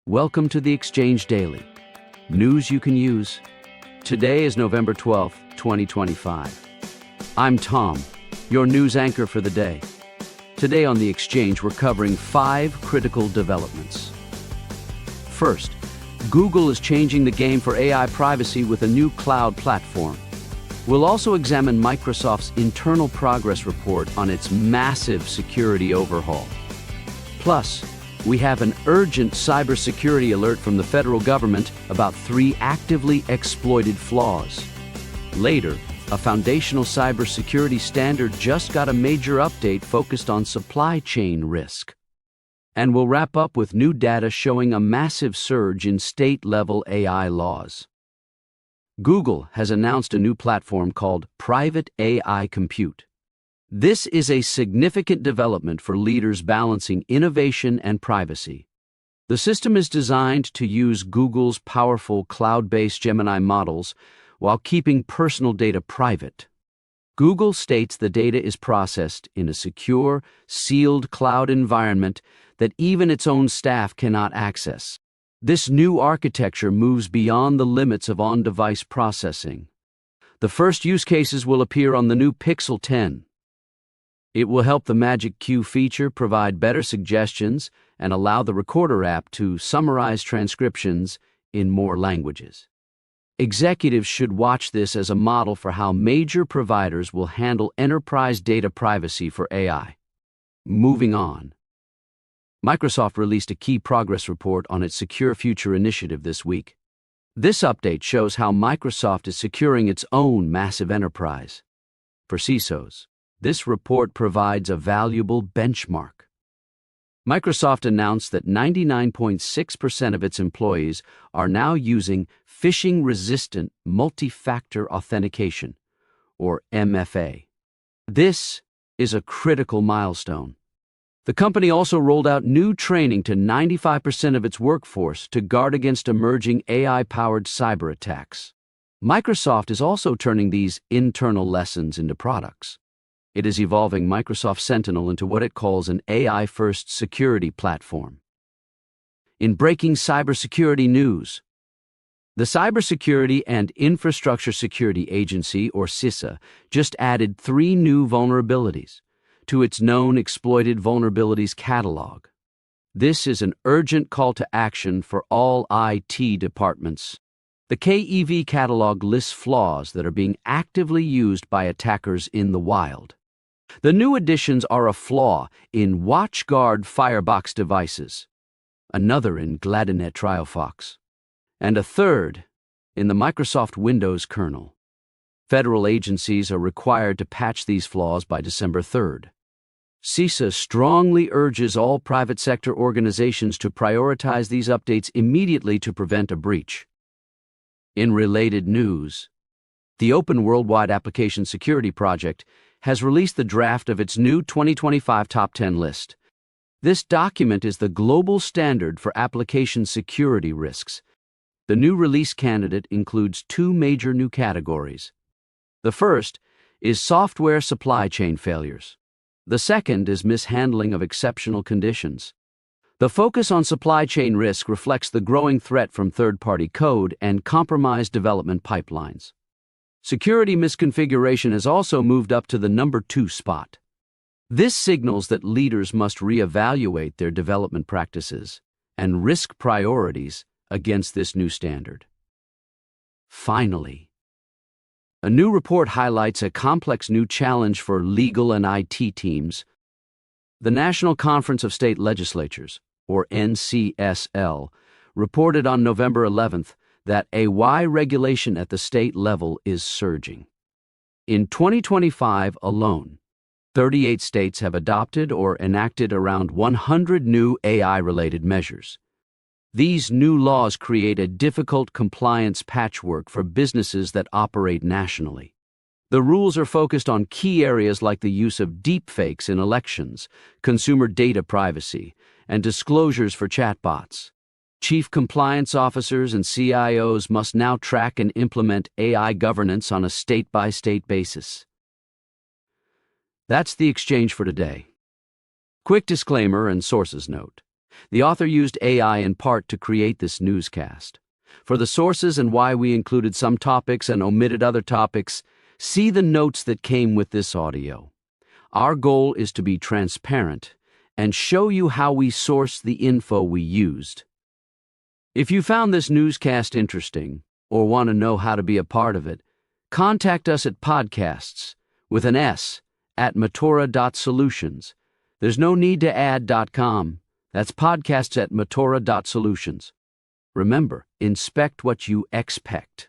Welcome to the Exchange Daily. News you can use. Today is November 12th, 2025. I'm Tom, your news anchor for the day. Today on the Exchange, we're covering 5 critical developments. First, Google is changing the game for AI privacy with a new cloud platform. We'll also examine Microsoft's internal progress report on its massive security overhaul. Plus, we have an urgent cybersecurity alert from the federal government about 3 actively exploited flaws. Later, a foundational cybersecurity standard just got a major update focused on supply chain risk. And we'll wrap up with new data showing a massive surge in state-level AI laws. Google has announced a new platform called Private AI Compute. This is a significant development for leaders balancing innovation and privacy. The system is designed to use Google's powerful cloud-based Gemini models while keeping personal data private. Google states the data is processed in a secure, sealed cloud environment that even its own staff cannot access. This new architecture moves beyond the limits of on-device processing. The first use cases will appear on the new Pixel 10. It will help the Magic Q feature provide better suggestions and allow the Recorder app to summarize transcriptions in more languages. Executives should watch this as a model for how major providers will handle enterprise data privacy for AI. Moving on. Microsoft released a key progress report on its Secure Future initiative this week. This update shows how Microsoft is securing its own massive enterprise. For CISOs, this report provides a valuable benchmark. Microsoft announced that 99.6% of its employees are now using phishing-resistant multi-factor authentication, or MFA. This is a critical milestone. The company also rolled out new training to 95% of its workforce to guard against emerging AI-powered cyber attacks. Microsoft is also turning these internal lessons into products. It is evolving Microsoft Sentinel into what it calls an AI-first security platform. In breaking cybersecurity news, the Cybersecurity and Infrastructure Security Agency, or CISA, just added 3 new vulnerabilities to its known exploited vulnerabilities catalog. This is an urgent call to action for all IT departments. The KEV catalog lists flaws that are being actively used by attackers in the wild. The new additions are a flaw in WatchGuard Firebox devices, another in Gladinet TrialFox, and a third in the Microsoft Windows kernel. Federal agencies are required to patch these flaws by December 3rd. CISA strongly urges all private sector organizations to prioritize these updates immediately to prevent a breach. In related news, the Open Worldwide Application Security Project has released the draft of its new 2025 Top 10 list. This document is the global standard for application security risks. The new release candidate includes 2 major new categories. The first is software supply chain failures. The second is mishandling of exceptional conditions. The focus on supply chain risk reflects the growing threat from third-party code and compromised development pipelines. Security misconfiguration has also moved up to the number 2 spot. This signals that leaders must reevaluate their development practices and risk priorities against this new standard. Finally, a new report highlights a complex new challenge for legal and IT teams. The National Conference of State Legislatures, or NCSL, reported on November 11th that AI regulation at the state level is surging. In 2025 alone, 38 states have adopted or enacted around 100 new AI-related measures. These new laws create a difficult compliance patchwork for businesses that operate nationally. The rules are focused on key areas like the use of deepfakes in elections, consumer data privacy, and disclosures for chatbots. Chief compliance officers and CIOs must now track and implement AI governance on a state-by-state basis. That's the Exchange for today. Quick disclaimer and sources note. The author used AI in part to create this newscast. For the sources and why we included some topics and omitted other topics, see the notes that came with this audio. Our goal is to be transparent and show you how we sourced the info we used. If you found this newscast interesting or want to know how to be a part of it, contact us at podcasts with an S at matora.solutions. There's no need to add .com. That's podcasts at matora.solutions. Remember, inspect what you expect.